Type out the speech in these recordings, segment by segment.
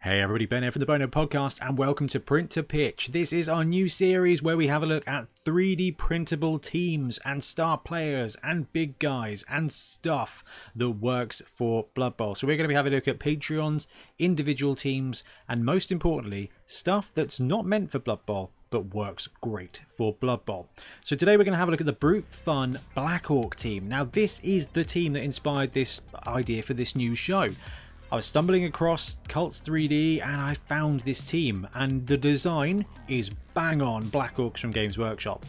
Hey everybody, Ben here from the Bonehead podcast and welcome to Print to Pitch. This is our new series where we have a look at 3D printable teams and star players and big guys and stuff that works for Blood Bowl. So we're going to be having a look at Patreons, individual teams, and most importantly, stuff that's not meant for Blood Bowl but works great for Blood Bowl. So today we're going to have a look at the Brutefun Black Orc team. Now this is the team that inspired this idea for this new show. I was stumbling across Cults 3D and I found this team, and the design is bang on Black Orcs from Games Workshop.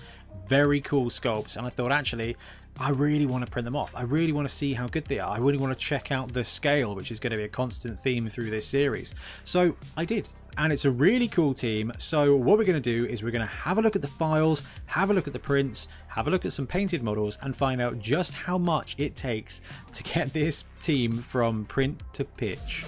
Very cool sculpts, and I thought actually I really want to print them off. I really want to see how good they are. I really want to check out the scale, which is going to be a constant theme through this series. So I did, and it's a really cool team. So what we're going to do is we're going to have a look at the files, have a look at the prints, have a look at some painted models, and find out just how much it takes to get this team from print to pitch.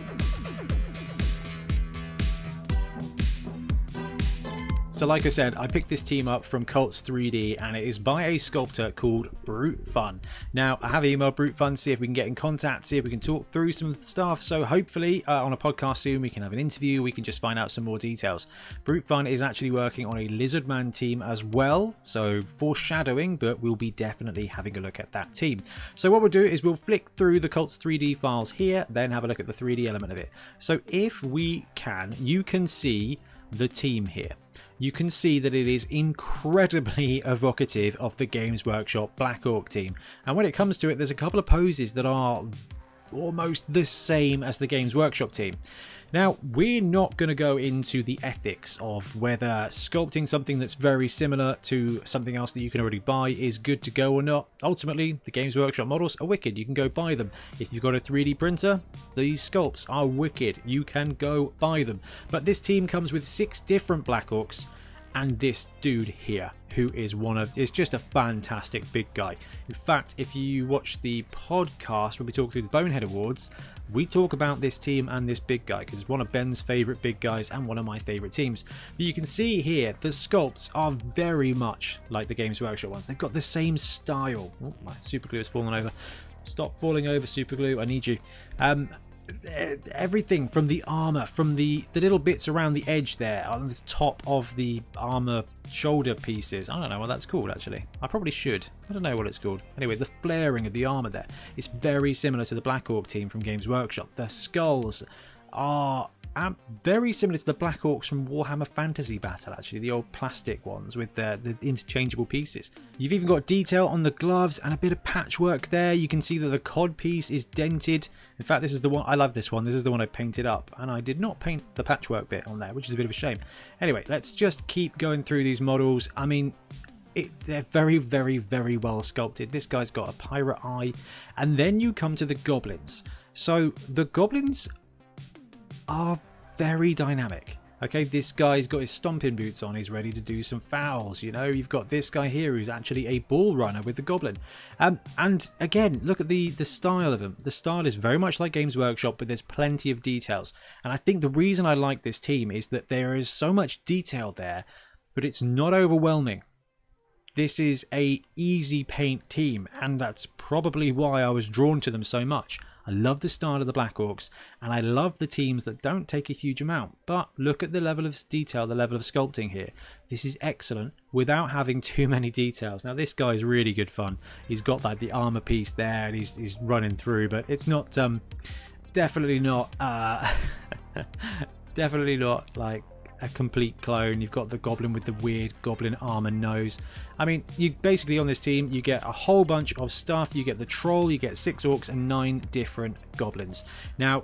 So like I said, I picked this team up from Cults 3D and it is by a sculptor called Brutefun. Now, I have emailed Brutefun, see if we can get in contact, see if we can talk through some stuff. So hopefully on a podcast soon, we can have an interview, we can just find out some more details. Brutefun is actually working on a Lizardman team as well. So foreshadowing, but we'll be definitely having a look at that team. So what we'll do is we'll flick through the Cults 3D files here, then have a look at the 3D element of it. So if we can, you can see the team here. You can see that it is incredibly evocative of the Games Workshop Black Orc team. And when it comes to it, there's a couple of poses that are almost the same as the Games Workshop team. Now, we're not going to go into the ethics of whether sculpting something that's very similar to something else that you can already buy is good to go or not. Ultimately, the Games Workshop models are wicked. You can go buy them. If you've got a 3D printer, these sculpts are wicked. You can go buy them. But this team comes with 6 different Black Orcs and this dude here, who is is just a fantastic big guy. In fact, if you watch the podcast where we talk through the Bonehead Awards, we talk about this team and this big guy because it's one of Ben's favourite big guys and one of my favourite teams. But you can see here the sculpts are very much like the Games Workshop ones. They've got the same style. Oh, my super glue has fallen over. Stop falling over, super glue. I need you. Everything from the armor, from the little bits around the edge there on the top of the armor shoulder pieces. I don't know what that's called actually. I probably should. I don't know what it's called. Anyway, the flaring of the armor there is very similar to the Black Orc team from Games Workshop. The skulls are very similar to the Black Orcs from Warhammer Fantasy Battle, actually, the old plastic ones with the interchangeable pieces. You've even got detail on the gloves and a bit of patchwork there. You can see that the cod piece is dented. In fact, this is the one, I love this one. This is the one I painted up, and I did not paint the patchwork bit on there, which is a bit of a shame. Anyway, let's just keep going through these models. I mean, they're very, very, very well sculpted. This guy's got a pirate eye, and then you come to the goblins. So the goblins are very dynamic. Okay, this guy's got his stomping boots on, he's ready to do some fouls. You know, you've got this guy here who's actually a ball runner with the goblin. And again, look at the style of them. The style is very much like Games Workshop, but there's plenty of details. And I think the reason I like this team is that there is so much detail there, but it's not overwhelming. This is a easy paint team, and that's probably why I was drawn to them so much. I love the style of the Black Orcs, and I love the teams that don't take a huge amount. But look at the level of detail, the level of sculpting here. This is excellent without having too many details. Now this guy's really good fun. He's got like the armor piece there, and he's running through, but it's not definitely not definitely not like a complete clone. You've got the goblin with the weird goblin armor nose. I mean, you basically on this team you get a whole bunch of stuff. You get the troll, you get 6 orcs and 9 different goblins. Now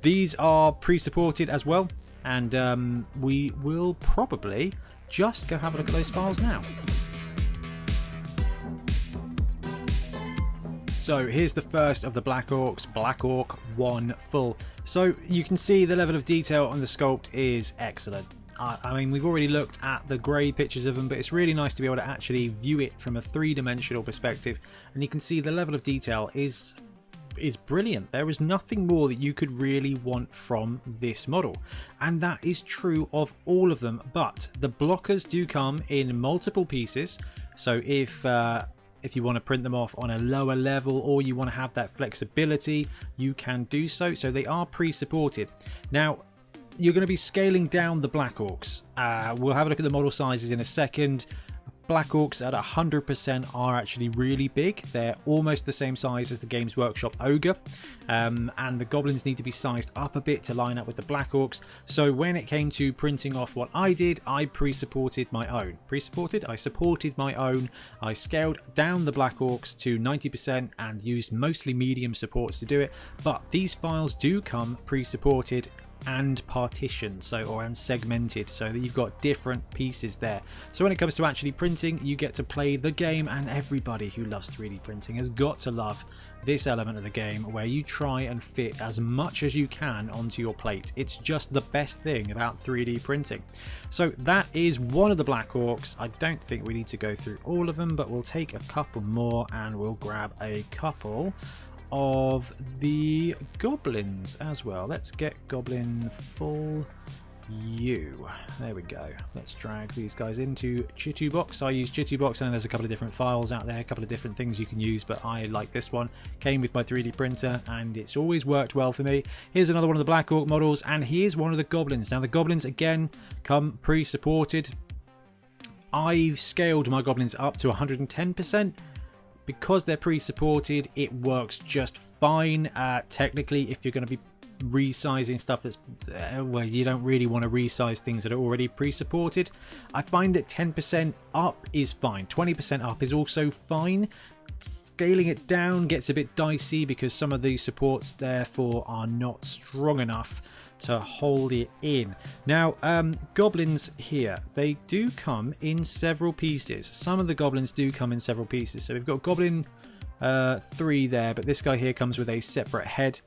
these are pre-supported as well, and we will probably just go have a look at those files now. So here's the first of the Black Orcs, Black Orc 1 full. So you can see the level of detail on the sculpt is excellent. I mean, we've already looked at the grey pictures of them, but it's really nice to be able to actually view it from a 3-dimensional perspective, and you can see the level of detail is brilliant. There is nothing more that you could really want from this model, and that is true of all of them. But the blockers do come in multiple pieces, so if you want to print them off on a lower level or you want to have that flexibility, you can do so. So they are pre-supported. Now you're going to be scaling down the Black Orcs. We'll have a look at the model sizes in a second. Black Orcs at 100% are actually really big. They're almost the same size as the Games Workshop Ogre, and the Goblins need to be sized up a bit to line up with the Black Orcs. So when it came to printing off what I did, I pre-supported my own. I supported my own. I scaled down the Black Orcs to 90% and used mostly medium supports to do it, but these files do come pre-supported and partitioned, and segmented, so that you've got different pieces there. So when it comes to actually printing, you get to play the game, and everybody who loves 3D printing has got to love this element of the game where you try and fit as much as you can onto your plate. It's just the best thing about 3D printing. So that is one of the Black Orcs. I don't think we need to go through all of them, but we'll take a couple more and we'll grab a couple of the Goblins as well. Let's get Goblin full you. There we go. Let's drag these guys into Chitubox. I use Chitubox, and there's a couple of different files out there, a couple of different things you can use, but I like this one. Came with my 3D printer and it's always worked well for me. Here's another one of the Black Orc models, and here's one of the Goblins. Now the Goblins again come pre-supported. I've scaled my Goblins up to 110%. Because they're pre-supported, it works just fine. Technically, if you're going to be resizing stuff that's well, you don't really want to resize things that are already pre-supported. I find that 10% up is fine. 20% up is also fine. Scaling it down gets a bit dicey because some of these supports therefore are not strong enough to hold it in. Now Goblins here, they do come in several pieces. Some of the Goblins do come in several pieces. So we've got Goblin 3 there, but this guy here comes with a separate head,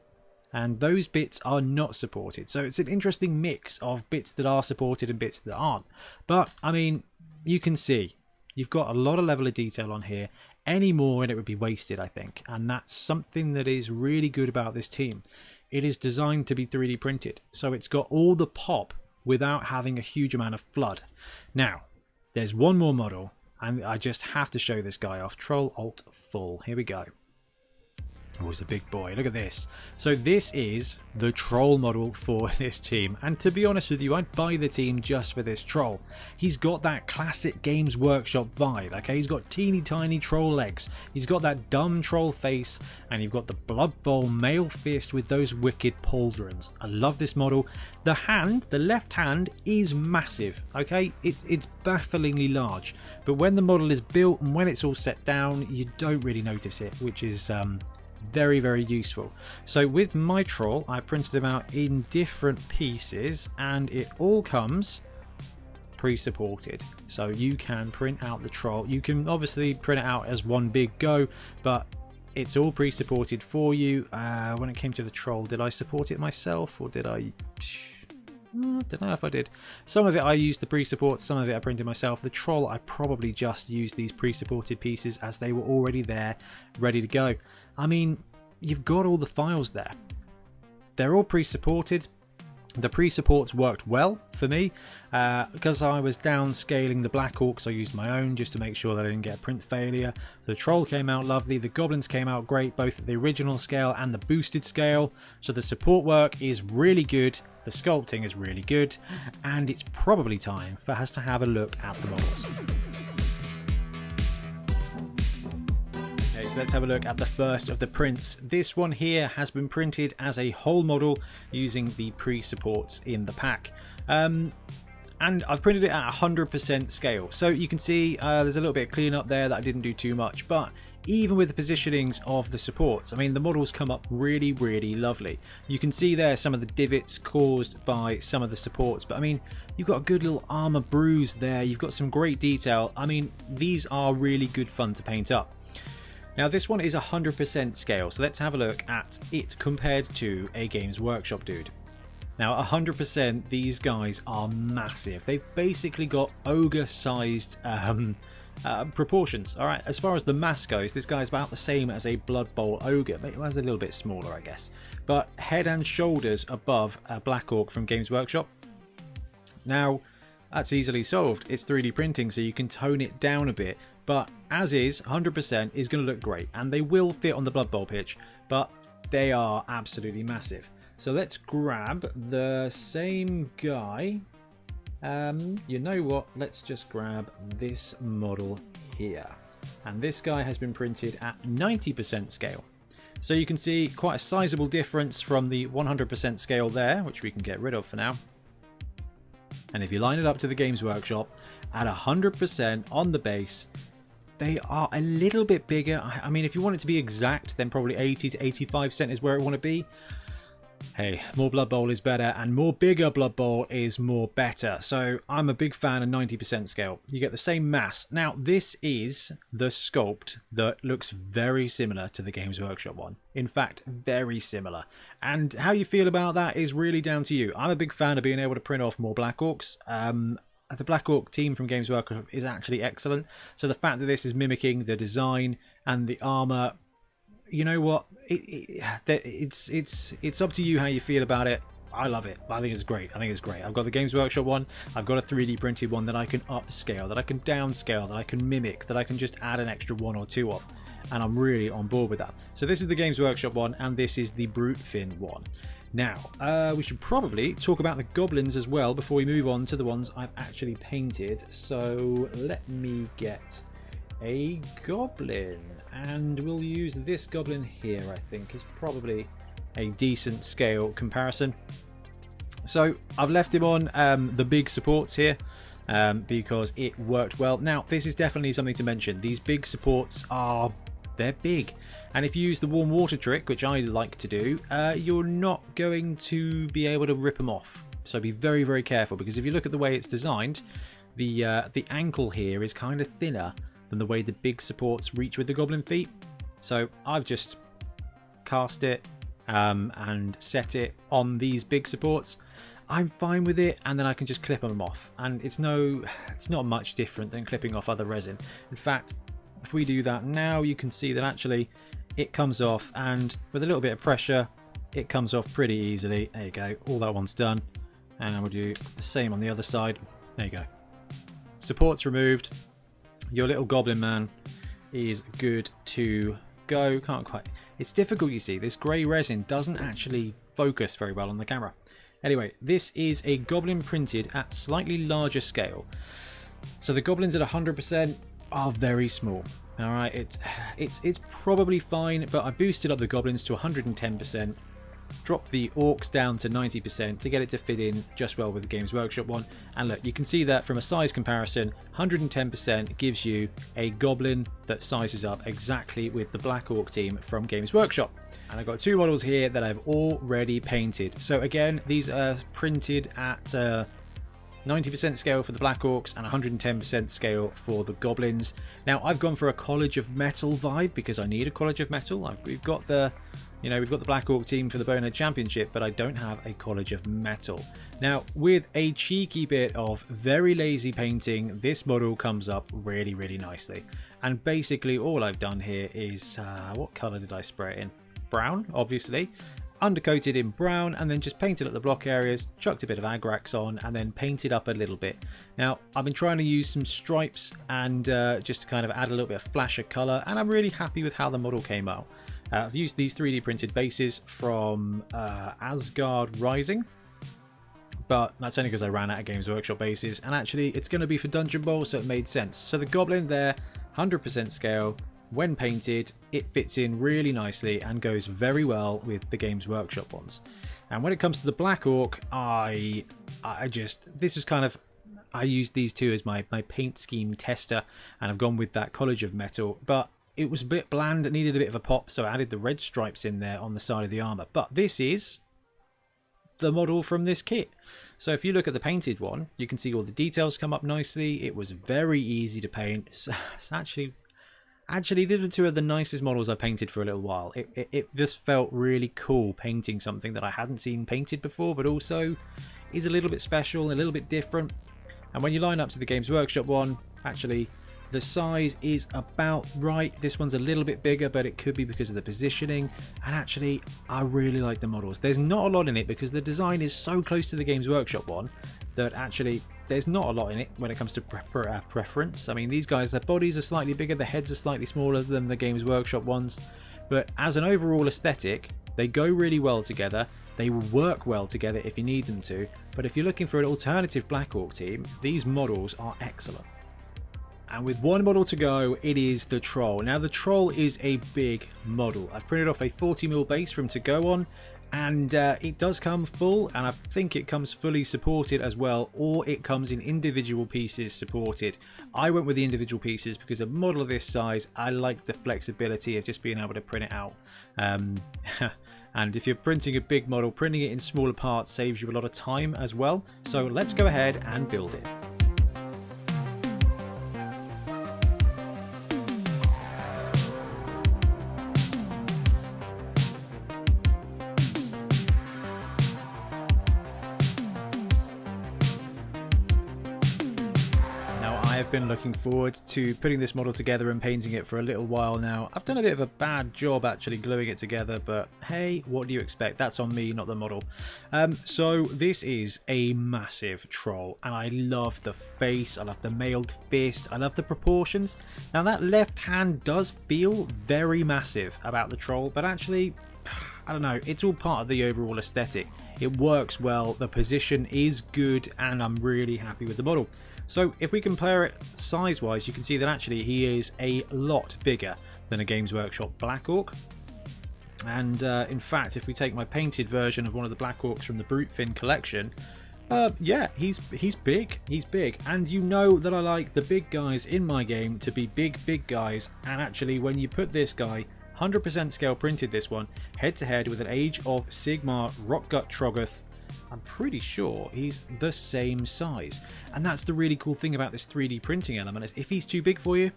and those bits are not supported. So it's an interesting mix of bits that are supported and bits that aren't. But I mean, you can see you've got a lot of level of detail on here. Any more and it would be wasted, I think, and that's something that is really good about this team. It is designed to be 3D printed, so it's got all the pop without having a huge amount of flood. Now, there's one more model, and I just have to show this guy off. Troll Alt Full. Here we go. Oh, he's a big boy. Look at this. So this is the troll model for this team. And to be honest with you, I'd buy the team just for this troll. He's got that classic Games Workshop vibe, okay? He's got teeny tiny troll legs. He's got that dumb troll face. And you've got the Blood Bowl male fist with those wicked pauldrons. I love this model. The hand, the left hand, is massive, okay? It's bafflingly large. But when the model is built and when it's all set down, you don't really notice it, which is very, very useful. So with my troll, I printed them out in different pieces, and it all comes pre-supported. So you can print out the troll. You can obviously print it out as one big go, but it's all pre-supported for you. When it came to the troll, did I support it myself, or did I? Don't know if I did. Some of it I used the pre-support, some of it I printed myself. The troll, I probably just used these pre-supported pieces as they were already there, ready to go. I mean, you've got all the files there. They're all pre-supported. The pre-supports worked well for me. Because I was downscaling the Black Orcs, I used my own just to make sure that I didn't get a print failure. The troll came out lovely. The Goblins came out great, both at the original scale and the boosted scale. So the support work is really good. The sculpting is really good. And it's probably time for us to have a look at the models. So let's have a look at the first of the prints. This one here has been printed as a whole model using the pre-supports in the pack. And I've printed it at 100% scale. So you can see there's a little bit of cleanup there that I didn't do too much. But even with the positionings of the supports, I mean, the models come up really, really lovely. You can see there some of the divots caused by some of the supports. But I mean, you've got a good little armor bruise there. You've got some great detail. I mean, these are really good fun to paint up. Now this one is 100% scale, so let's have a look at it compared to a Games Workshop dude. Now 100%, these guys are massive. They've basically got ogre-sized proportions. All right, as far as the mass goes, this guy is about the same as a Blood Bowl ogre, but it was a little bit smaller, I guess. But head and shoulders above a Black Orc from Games Workshop. Now that's easily solved. It's 3D printing, so you can tone it down a bit. But as is, 100% is going to look great, and they will fit on the Blood Bowl pitch, but they are absolutely massive. So let's grab the same guy. You know what? Let's just grab this model here. And this guy has been printed at 90% scale. So you can see quite a sizable difference from the 100% scale there, which we can get rid of for now. And if you line it up to the Games Workshop at 100% on the base, they are a little bit bigger. I mean, if you want it to be exact, then probably 80 to 85% is where it want to be. Hey, more Blood Bowl is better, and more bigger Blood Bowl is more better. So I'm a big fan of 90% scale. You get the same mass. Now, this is the sculpt that looks very similar to the Games Workshop one. In fact, very similar. And how you feel about that is really down to you. I'm a big fan of being able to print off more Black Orcs. The Black Orc team from Games Workshop is actually excellent. So the fact that this is mimicking the design and the armor, you know what? It's up to you how you feel about it. I love it. I think it's great. I've got the Games Workshop one. I've got a 3D printed one that I can upscale, that I can downscale, that I can mimic, that I can just add an extra 1 or 2 of. And I'm really on board with that. So this is the Games Workshop one, and this is the Brutefun one. Now, we should probably talk about the goblins as well before we move on to the ones I've actually painted. So let me get a goblin, and we'll use this goblin here. I think is probably a decent scale comparison. So I've left him on the big supports here because it worked well. Now this is definitely something to mention. These big supports they're big, and if you use the warm water trick, which I like to do, you're not going to be able to rip them off. So be very, very careful, because if you look at the way it's designed, the ankle here is kind of thinner than the way the big supports reach with the goblin feet. So I've just cast it and set it on these big supports. I'm fine with it, and then I can just clip them off, and it's not much different than clipping off other resin. In fact, if we do that now, you can see that actually it comes off, and with a little bit of pressure it comes off pretty easily. There you go, all that one's done, and we'll do the same on the other side. There you go, supports removed. Your little goblin man is good to go. Can't quite, it's difficult, you see, this grey resin doesn't actually focus very well on the camera. Anyway, this is a goblin printed at slightly larger scale. So the goblins at 100% are very small. All right, it's probably fine, but I boosted up the goblins to 110%, dropped the orcs down to 90% to get it to fit in just well with the Games Workshop one. And look, you can see that from a size comparison, 110% gives you a goblin that sizes up exactly with the Black Orc team from Games Workshop. And I've got 2 models here that I've already painted. So again, these are printed at 90% scale for the Black Orcs and 110% scale for the goblins. Now I've gone for a College of Metal vibe because I need a College of Metal. We've got the Black Orc team for the Bonehead Championship, but I don't have a College of Metal. Now, with a cheeky bit of very lazy painting, this model comes up really, really nicely. And basically all I've done here is, what colour did I spray it in? Brown, obviously. Undercoated in brown, and then just painted up the block areas, chucked a bit of Agrax on, and then painted up a little bit. Now, I've been trying to use some stripes and just to kind of add a little bit of flash of colour, and I'm really happy with how the model came out. I've used these 3D printed bases from Asgard Rising, but that's only because I ran out of Games Workshop bases, and actually it's going to be for Dungeon Bowl, so it made sense. So the goblin there, 100% scale. When painted, it fits in really nicely and goes very well with the Games Workshop ones. And when it comes to the Black Orc, I used these two as my paint scheme tester, and I've gone with that College of Metal, but it was a bit bland, it needed a bit of a pop, so I added the red stripes in there on the side of the armor. But this is the model from this kit. So if you look at the painted one, you can see all the details come up nicely. It was very easy to paint. It's actually, these are 2 of the nicest models I've painted for a little while. It just felt really cool painting something that I hadn't seen painted before, but also is a little bit special, a little bit different. And when you line up to the Games Workshop one, actually, the size is about right. This one's a little bit bigger, but it could be because of the positioning. And actually, I really like the models. There's not a lot in it because the design is so close to the Games Workshop one that actually there's not a lot in it when it comes to preference. I mean, these guys, their bodies are slightly bigger, their heads are slightly smaller than the Games Workshop ones, but as an overall aesthetic, they go really well together. They will work well together if you need them to, but if you're looking for an alternative Black Orc team, these models are excellent. And with one model to go, it is the Troll. Now the Troll is a big model. I've printed off a 40mm base for him to go on, and it does come full, and I think it comes fully supported as well, or it comes in individual pieces supported. I went with the individual pieces because a model of this size, I like the flexibility of just being able to print it out. And if you're printing a big model, printing it in smaller parts saves you a lot of time as well. So let's go ahead and build it. I've been looking forward to putting this model together and painting it for a little while now. I've done a bit of a bad job actually gluing it together, but hey, what do you expect? That's on me, not the model. So this is a massive troll, and I love the face, I love the mailed fist, I love the proportions. Now that left hand does feel very massive about the troll, but actually, I don't know, it's all part of the overall aesthetic. It works well, the position is good, and I'm really happy with the model. So if we compare it size-wise, you can see that actually he is a lot bigger than a Games Workshop Black Orc. And in fact, if we take my painted version of one of the Black Orcs from the Brutefun collection, yeah, he's big. He's big. And you know that I like the big guys in my game to be big guys. And actually, when you put this guy, 100% scale printed this one, head-to-head with an Age of Sigmar Rockgut Troggoth, I'm pretty sure he's the same size. And that's the really cool thing about this 3D printing element, is if he's too big for you,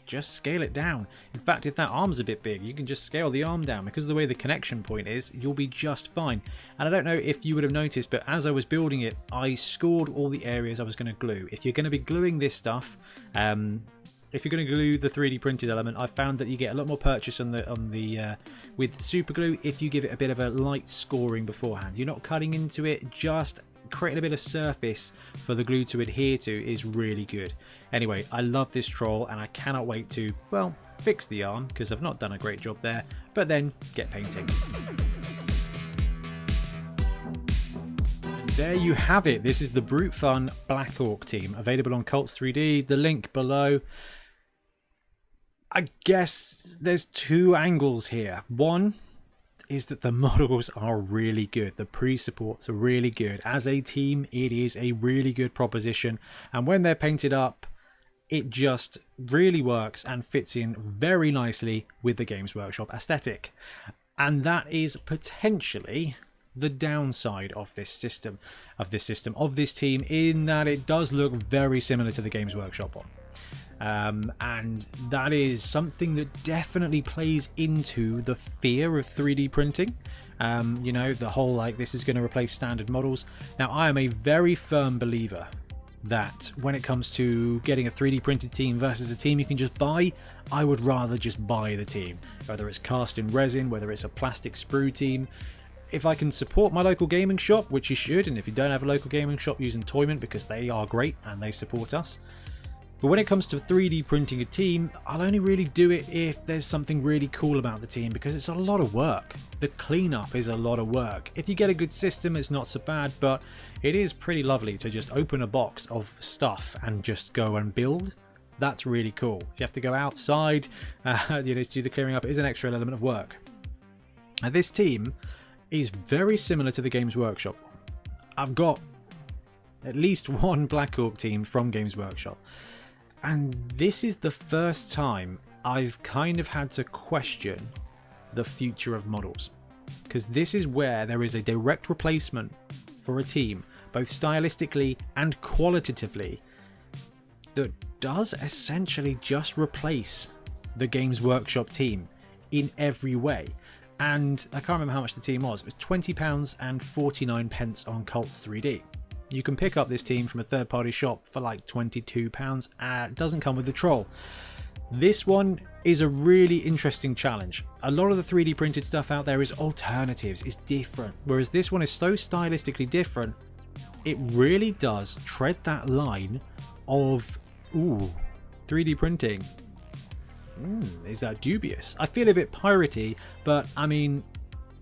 just scale it down. In fact, if that arm's a bit big, you can just scale the arm down. Because of the way the connection point is, you'll be just fine. And I don't know if you would have noticed, but as I was building it, I scored all the areas I was going to glue. If you're going to be gluing this stuff, if you're going to glue the 3D printed element, I found that you get a lot more purchase with super glue if you give it a bit of a light scoring beforehand. You're not cutting into it, just creating a bit of surface for the glue to adhere to is really good. Anyway, I love this troll, and I cannot wait to, well, fix the arm, because I've not done a great job there, but then get painting. There you have it. This is the Brutefun Black Orc team, available on Cults 3D. The link below. I guess there's two angles here. One is that the models are really good. The pre-supports are really good. As a team, it is a really good proposition. And when they're painted up, it just really works and fits in very nicely with the Games Workshop aesthetic. And that is potentially the downside of this system, of this team, in that it does look very similar to the Games Workshop one. And that is something that definitely plays into the fear of 3D printing. You know, the whole like this is going to replace standard models. Now, I am a very firm believer that when it comes to getting a 3D printed team versus a team you can just buy, I would rather just buy the team, whether it's cast in resin, whether it's a plastic sprue team. If I can support my local gaming shop, which you should, and if you don't have a local gaming shop, using Toyment, because they are great and they support us. But when it comes to 3D printing a team, I'll only really do it if there's something really cool about the team, because it's a lot of work. The cleanup is a lot of work. If you get a good system, it's not so bad, but it is pretty lovely to just open a box of stuff and just go and build. That's really cool. If you have to go outside, you know, to do the clearing up, it is an extra element of work. And this team is very similar to the Games Workshop. I've got at least one Black Orc team from Games Workshop. And this is the first time I've kind of had to question the future of models. Because this is where there is a direct replacement for a team, both stylistically and qualitatively, that does essentially just replace the Games Workshop team in every way. And I can't remember how much the team was. It was £20 and 49 pence on Cults 3D. You can pick up this team from a third-party shop for like £22. It doesn't come with the troll. This one is a really interesting challenge. A lot of the 3D printed stuff out there is alternatives, it's different. Whereas this one is so stylistically different, it really does tread that line of, ooh, 3D printing. Is that dubious? I feel a bit piratey, but I mean,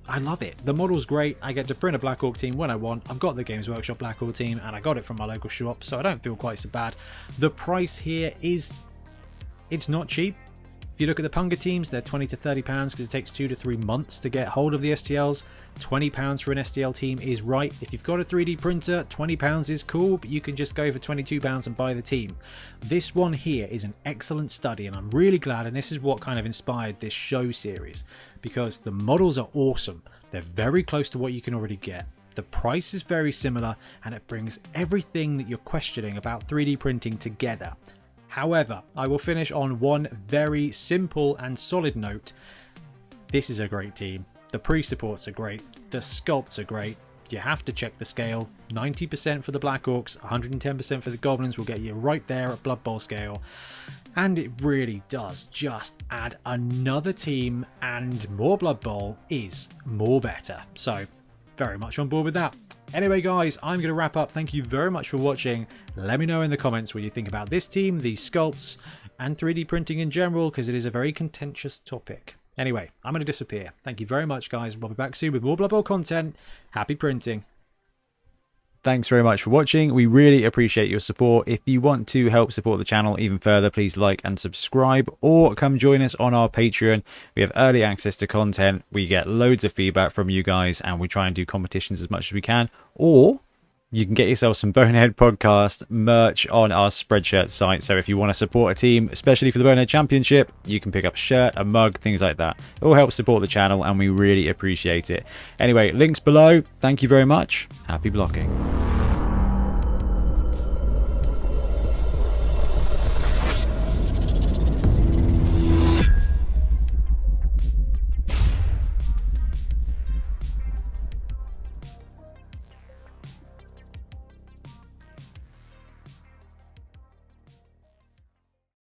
I love it. The model's great. I get to print a Black Orc team when I want. I've got the Games Workshop Black Orc team and I got it from my local shop, so I don't feel quite so bad. The price here is, it's not cheap. If you look at the Punga teams, they're £20 to £30 because it takes 2 to 3 months to get hold of the STLs. £20 for an STL team is right. If you've got a 3D printer, £20 is cool, but you can just go for £22 and buy the team. This one here is an excellent study, and I'm really glad, and this is what kind of inspired this show series, because the models are awesome. They're very close to what you can already get. The price is very similar, and it brings everything that you're questioning about 3D printing together. However, I will finish on one very simple and solid note. This is a great team. The pre-supports are great. The sculpts are great. You have to check the scale. 90% for the Black Orcs, 110% for the Goblins will get you right there at Blood Bowl scale. And it really does just add another team, and more Blood Bowl is more better. So, very much on board with that. Anyway guys, I'm going to wrap up. Thank you very much for watching. Let me know in the comments what you think about this team, these sculpts, and 3D printing in general, because it is a very contentious topic. Anyway, I'm going to disappear. Thank you very much guys. We'll be back soon with more Blood Bowl content. Happy printing. Thanks very much for watching. We really appreciate your support. If you want to help support the channel even further, please like and subscribe, or come join us on our Patreon. We have early access to content. We get loads of feedback from you guys, and we try and do competitions as much as we can. Or you can get yourself some Bonehead podcast merch on our Spreadshirt site. So if you want to support a team, especially for the Bonehead Championship, you can pick up a shirt, a mug, things like that. It all helps support the channel, and we really appreciate it. Anyway, links below. Thank you very much. Happy blocking.